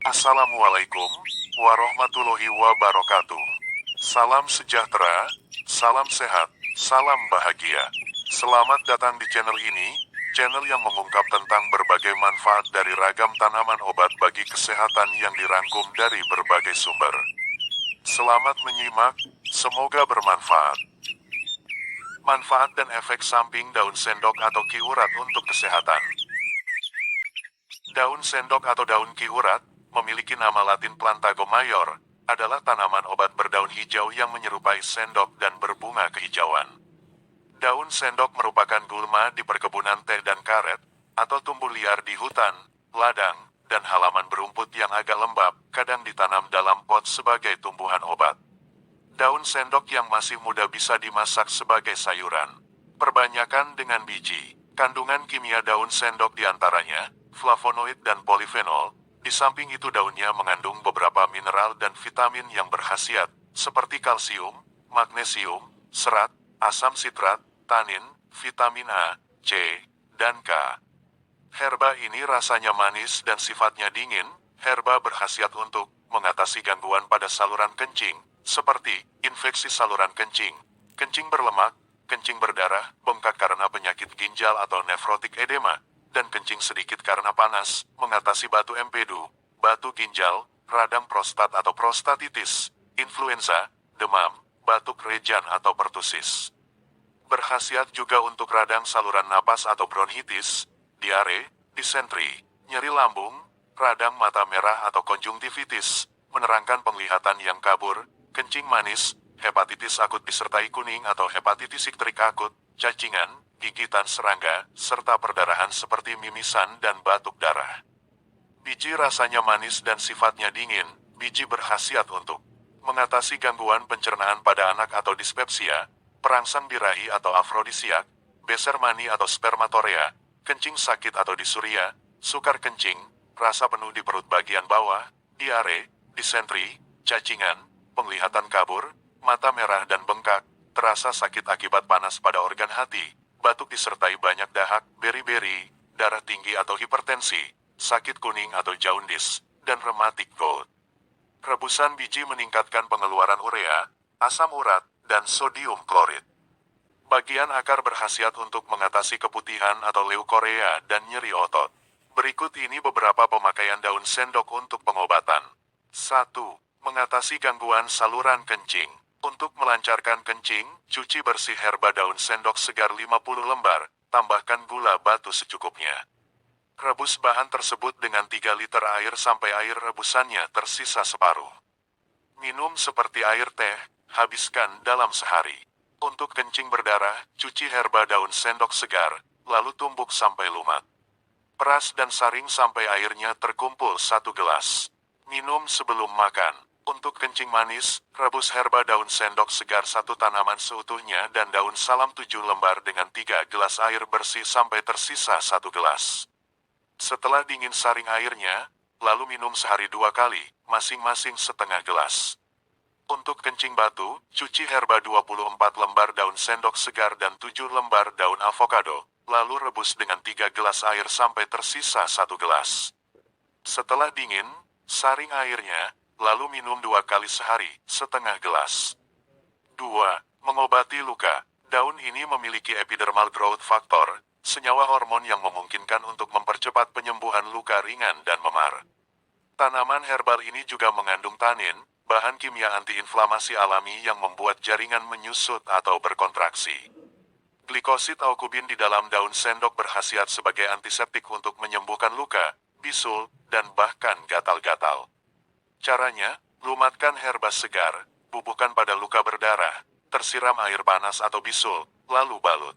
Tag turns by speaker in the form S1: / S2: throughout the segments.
S1: Assalamualaikum warahmatullahi wabarakatuh. Salam sejahtera, salam sehat, salam bahagia. Selamat datang di channel ini, channel yang mengungkap tentang berbagai manfaat dari ragam tanaman obat bagi kesehatan yang dirangkum dari berbagai sumber. Selamat menyimak, semoga bermanfaat. Manfaat dan efek samping daun sendok atau ki urat untuk kesehatan. Daun sendok atau daun ki urat memiliki nama latin Plantago mayor, adalah tanaman obat berdaun hijau yang menyerupai sendok dan berbunga kehijauan. Daun sendok merupakan gulma di perkebunan teh dan karet, atau tumbuh liar di hutan, ladang, dan halaman berumput yang agak lembab, kadang ditanam dalam pot sebagai tumbuhan obat. Daun sendok yang masih muda bisa dimasak sebagai sayuran. Perbanyakan dengan biji. Kandungan kimia daun sendok diantaranya flavonoid dan polifenol. Di samping itu daunnya mengandung beberapa mineral dan vitamin yang berkhasiat, seperti kalsium, magnesium, serat, asam sitrat, tanin, vitamin A, C, dan K. Herba ini rasanya manis dan sifatnya dingin. Herba berkhasiat untuk mengatasi gangguan pada saluran kencing, seperti infeksi saluran kencing, kencing berlemak, kencing berdarah, bengkak karena penyakit ginjal atau nefrotik edema, dan kencing sedikit karena panas, mengatasi batu empedu, batu ginjal, radang prostat atau prostatitis, influenza, demam, batuk rejan atau pertusis. Berkhasiat juga untuk radang saluran napas atau bronkitis, diare, disentri, nyeri lambung, radang mata merah atau konjungtivitis, menerangkan penglihatan yang kabur, kencing manis, hepatitis akut disertai kuning atau hepatitis iktrik akut, cacingan, gigitan serangga, serta perdarahan seperti mimisan dan batuk darah. Biji rasanya manis dan sifatnya dingin. Biji berkhasiat untuk mengatasi gangguan pencernaan pada anak atau dispepsia, perangsang birahi atau afrodisiak, beser mani atau spermatorea, kencing sakit atau disuria, sukar kencing, rasa penuh di perut bagian bawah, diare, disentri, cacingan, penglihatan kabur, mata merah dan bengkak, terasa sakit akibat panas pada organ hati, batuk disertai banyak dahak, beri-beri, darah tinggi atau hipertensi, sakit kuning atau jaundice, dan rheumatic gout. Rebusan biji meningkatkan pengeluaran urea, asam urat, dan sodium klorid. Bagian akar berkhasiat untuk mengatasi keputihan atau leukorea dan nyeri otot. Berikut ini beberapa pemakaian daun sendok untuk pengobatan. 1. Mengatasi gangguan saluran kencing. Untuk melancarkan kencing, cuci bersih herba daun sendok segar 50 lembar, tambahkan gula batu secukupnya. Rebus bahan tersebut dengan 3 liter air sampai air rebusannya tersisa separuh. Minum seperti air teh, habiskan dalam sehari. Untuk kencing berdarah, cuci herba daun sendok segar, lalu tumbuk sampai lumat. Peras dan saring sampai airnya terkumpul 1 gelas. Minum sebelum makan. Untuk kencing manis, rebus herba daun sendok segar 1 tanaman seutuhnya dan daun salam 7 lembar dengan 3 gelas air bersih sampai tersisa 1 gelas. Setelah dingin saring airnya, lalu minum sehari 2 kali, masing-masing setengah gelas. Untuk kencing batu, cuci herba 24 lembar daun sendok segar dan 7 lembar daun avokado, lalu rebus dengan 3 gelas air sampai tersisa 1 gelas. Setelah dingin, saring airnya, lalu minum 2 kali sehari, setengah gelas. 2. Mengobati luka. Daun ini memiliki epidermal growth factor, senyawa hormon yang memungkinkan untuk mempercepat penyembuhan luka ringan dan memar. Tanaman herbal ini juga mengandung tanin, bahan kimia antiinflamasi alami yang membuat jaringan menyusut atau berkontraksi. Glikosid aukubin di dalam daun sendok berkhasiat sebagai antiseptik untuk menyembuhkan luka, bisul, dan bahkan gatal-gatal. Caranya, lumatkan herba segar, bubuhkan pada luka berdarah, tersiram air panas atau bisul, lalu balut.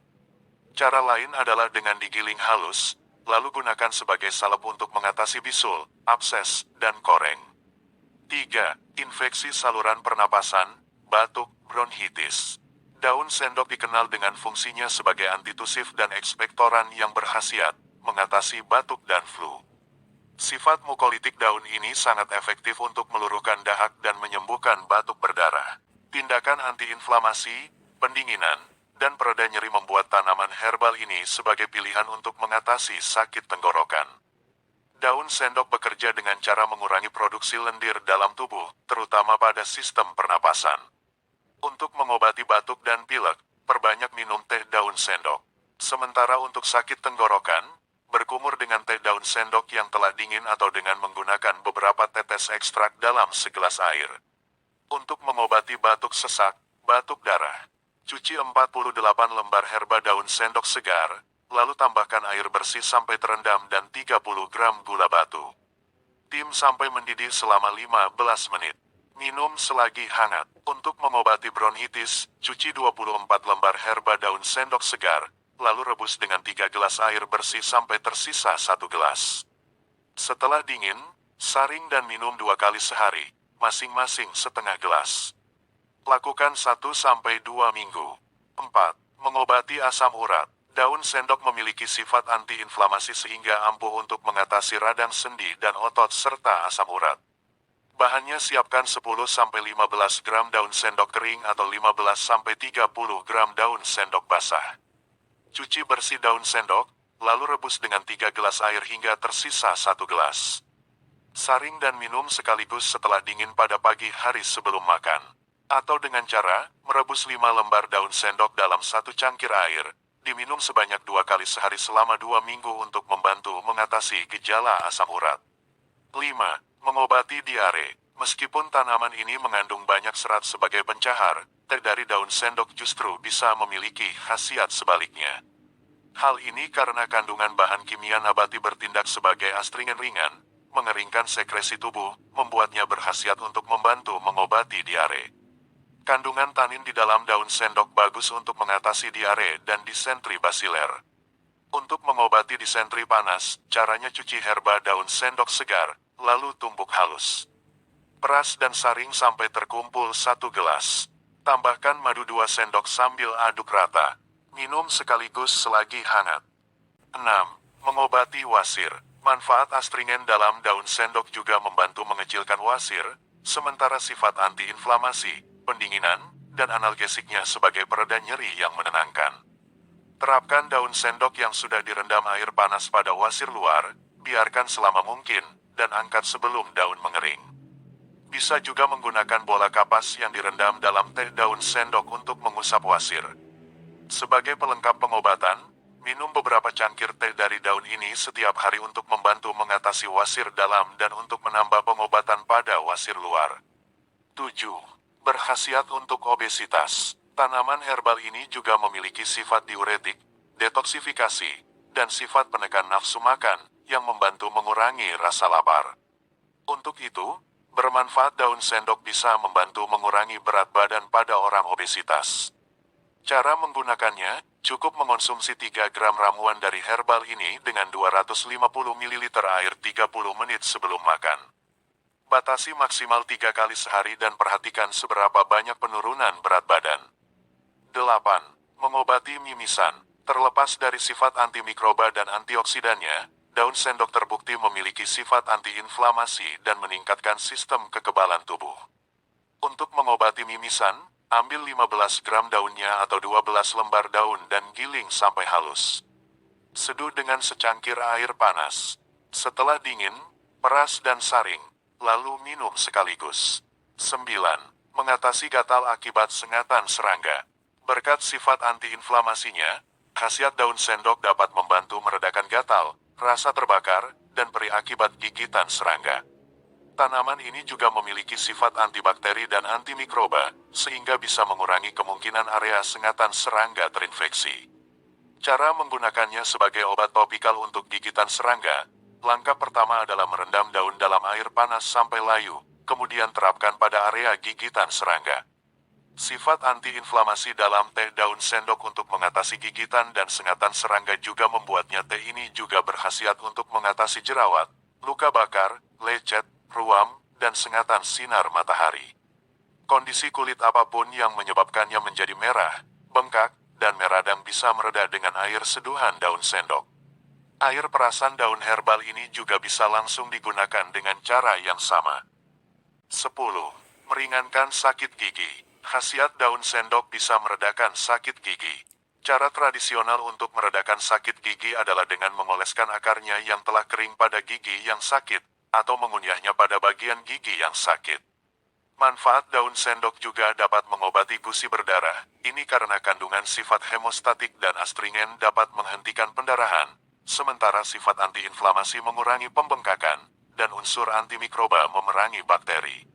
S1: Cara lain adalah dengan digiling halus, lalu gunakan sebagai salep untuk mengatasi bisul, abses, dan koreng. 3. Infeksi saluran pernapasan, batuk, bronkitis. Daun sendok dikenal dengan fungsinya sebagai antitusif dan ekspektoran yang berkhasiat, mengatasi batuk dan flu. Sifat mukolitik daun ini sangat efektif untuk meluruhkan dahak dan menyembuhkan batuk berdarah. Tindakan antiinflamasi, pendinginan, dan pereda nyeri membuat tanaman herbal ini sebagai pilihan untuk mengatasi sakit tenggorokan. Daun sendok bekerja dengan cara mengurangi produksi lendir dalam tubuh, terutama pada sistem pernapasan. Untuk mengobati batuk dan pilek, perbanyak minum teh daun sendok. Sementara untuk sakit tenggorokan, berkumur dengan teh daun sendok yang telah dingin atau dengan menggunakan beberapa tetes ekstrak dalam segelas air. Untuk mengobati batuk sesak, batuk darah, cuci 48 lembar herba daun sendok segar, lalu tambahkan air bersih sampai terendam dan 30 gram gula batu. Tim sampai mendidih selama 15 menit. Minum selagi hangat. Untuk mengobati bronkitis, cuci 24 lembar herba daun sendok segar, lalu rebus dengan 3 gelas air bersih sampai tersisa 1 gelas. Setelah dingin, saring dan minum 2 kali sehari, masing-masing setengah gelas. Lakukan 1-2 minggu. 4. Mengobati asam urat. Daun sendok memiliki sifat antiinflamasi sehingga ampuh untuk mengatasi radang sendi dan otot serta asam urat. Bahannya siapkan 10-15 gram daun sendok kering atau 15-30 gram daun sendok basah. Cuci bersih daun sendok, lalu rebus dengan 3 gelas air hingga tersisa 1 gelas. Saring dan minum sekaligus setelah dingin pada pagi hari sebelum makan. Atau dengan cara, merebus 5 lembar daun sendok dalam 1 cangkir air. Diminum sebanyak 2 kali sehari selama 2 minggu untuk membantu mengatasi gejala asam urat. 5. Mengobati diare. Meskipun tanaman ini mengandung banyak serat sebagai pencahar, teh dari daun sendok justru bisa memiliki khasiat sebaliknya. Hal ini karena kandungan bahan kimia nabati bertindak sebagai astringent ringan, mengeringkan sekresi tubuh, membuatnya berkhasiat untuk membantu mengobati diare. Kandungan tanin di dalam daun sendok bagus untuk mengatasi diare dan disentri basiler. Untuk mengobati disentri panas, caranya cuci herba daun sendok segar, lalu tumbuk halus. Peras dan saring sampai terkumpul 1 gelas. Tambahkan madu 2 sendok sambil aduk rata. Minum sekaligus selagi hangat. 6. Mengobati wasir. Manfaat astringen dalam daun sendok juga membantu mengecilkan wasir, sementara sifat antiinflamasi, pendinginan, dan analgesiknya sebagai pereda nyeri yang menenangkan. Terapkan daun sendok yang sudah direndam air panas pada wasir luar, biarkan selama mungkin, dan angkat sebelum daun mengering. Bisa juga menggunakan bola kapas yang direndam dalam teh daun sendok untuk mengusap wasir. Sebagai pelengkap pengobatan, minum beberapa cangkir teh dari daun ini setiap hari untuk membantu mengatasi wasir dalam dan untuk menambah pengobatan pada wasir luar. 7. Berkhasiat untuk obesitas. Tanaman herbal ini juga memiliki sifat diuretik, detoksifikasi, dan sifat penekan nafsu makan, yang membantu mengurangi rasa lapar. Untuk itu, bermanfaat daun sendok bisa membantu mengurangi berat badan pada orang obesitas. Cara menggunakannya, cukup mengonsumsi 3 gram ramuan dari herbal ini dengan 250 ml air 30 menit sebelum makan. Batasi maksimal 3 kali sehari dan perhatikan seberapa banyak penurunan berat badan. 8. Mengobati mimisan. Terlepas dari sifat antimikroba dan antioksidannya, daun sendok terbukti memiliki sifat antiinflamasi dan meningkatkan sistem kekebalan tubuh. Untuk mengobati mimisan, ambil 15 gram daunnya atau 12 lembar daun dan giling sampai halus. Seduh dengan secangkir air panas. Setelah dingin, peras dan saring. Lalu minum sekaligus. 9. Mengatasi gatal akibat sengatan serangga. Berkat sifat antiinflamasinya, khasiat daun sendok dapat membantu meredakan gatal, rasa terbakar, dan perih akibat gigitan serangga. Tanaman ini juga memiliki sifat antibakteri dan antimikroba, sehingga bisa mengurangi kemungkinan area sengatan serangga terinfeksi. Cara menggunakannya sebagai obat topikal untuk gigitan serangga. Langkah pertama adalah merendam daun dalam air panas sampai layu, kemudian terapkan pada area gigitan serangga. Sifat antiinflamasi dalam teh daun sendok untuk mengatasi gigitan dan sengatan serangga juga membuatnya teh ini juga berkhasiat untuk mengatasi jerawat, luka bakar, lecet, ruam, dan sengatan sinar matahari. Kondisi kulit apapun yang menyebabkannya menjadi merah, bengkak, dan meradang bisa mereda dengan air seduhan daun sendok. Air perasan daun herbal ini juga bisa langsung digunakan dengan cara yang sama. 10. Meringankan sakit gigi. Khasiat daun sendok bisa meredakan sakit gigi. Cara tradisional untuk meredakan sakit gigi adalah dengan mengoleskan akarnya yang telah kering pada gigi yang sakit, atau mengunyahnya pada bagian gigi yang sakit. Manfaat daun sendok juga dapat mengobati gusi berdarah. Ini karena kandungan sifat hemostatik dan astringen dapat menghentikan pendarahan, sementara sifat antiinflamasi mengurangi pembengkakan, dan unsur antimikroba memerangi bakteri.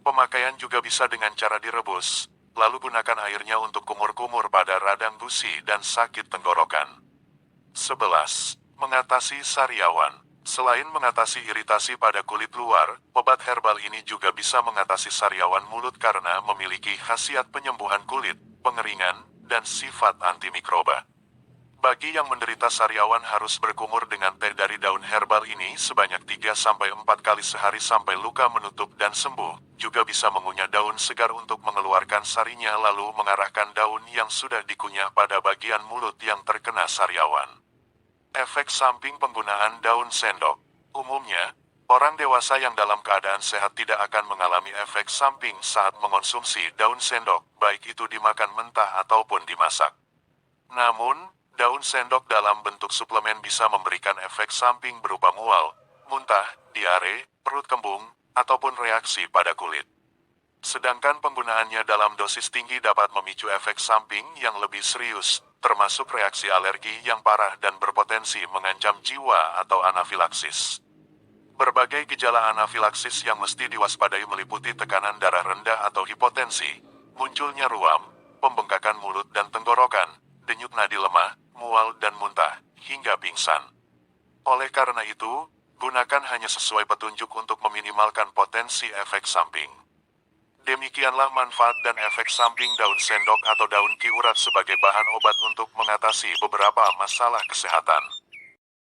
S1: Pemakaian juga bisa dengan cara direbus, lalu gunakan airnya untuk kumur-kumur pada radang gusi dan sakit tenggorokan. 11. Mengatasi sariawan. Selain mengatasi iritasi pada kulit luar, obat herbal ini juga bisa mengatasi sariawan mulut karena memiliki khasiat penyembuhan kulit, pengeringan, dan sifat antimikroba. Bagi yang menderita sariawan harus berkumur dengan teh dari daun herbal ini sebanyak 3-4 kali sehari sampai luka menutup dan sembuh. Juga bisa mengunyah daun segar untuk mengeluarkan sarinya lalu mengarahkan daun yang sudah dikunyah pada bagian mulut yang terkena sariawan. Efek samping penggunaan daun sendok. Umumnya, orang dewasa yang dalam keadaan sehat tidak akan mengalami efek samping saat mengonsumsi daun sendok, baik itu dimakan mentah ataupun dimasak. Namun, daun sendok dalam bentuk suplemen bisa memberikan efek samping berupa mual, muntah, diare, perut kembung, ataupun reaksi pada kulit. Sedangkan penggunaannya dalam dosis tinggi dapat memicu efek samping yang lebih serius, termasuk reaksi alergi yang parah dan berpotensi mengancam jiwa atau anafilaksis. Berbagai gejala anafilaksis yang mesti diwaspadai meliputi tekanan darah rendah atau hipotensi, munculnya ruam, pembengkakan mulut dan tenggorokan, denyut nadi lemah, mual dan muntah, hingga pingsan. Oleh karena itu, gunakan hanya sesuai petunjuk untuk meminimalkan potensi efek samping. Demikianlah manfaat dan efek samping daun sendok atau daun ki urat sebagai bahan obat untuk mengatasi beberapa masalah kesehatan.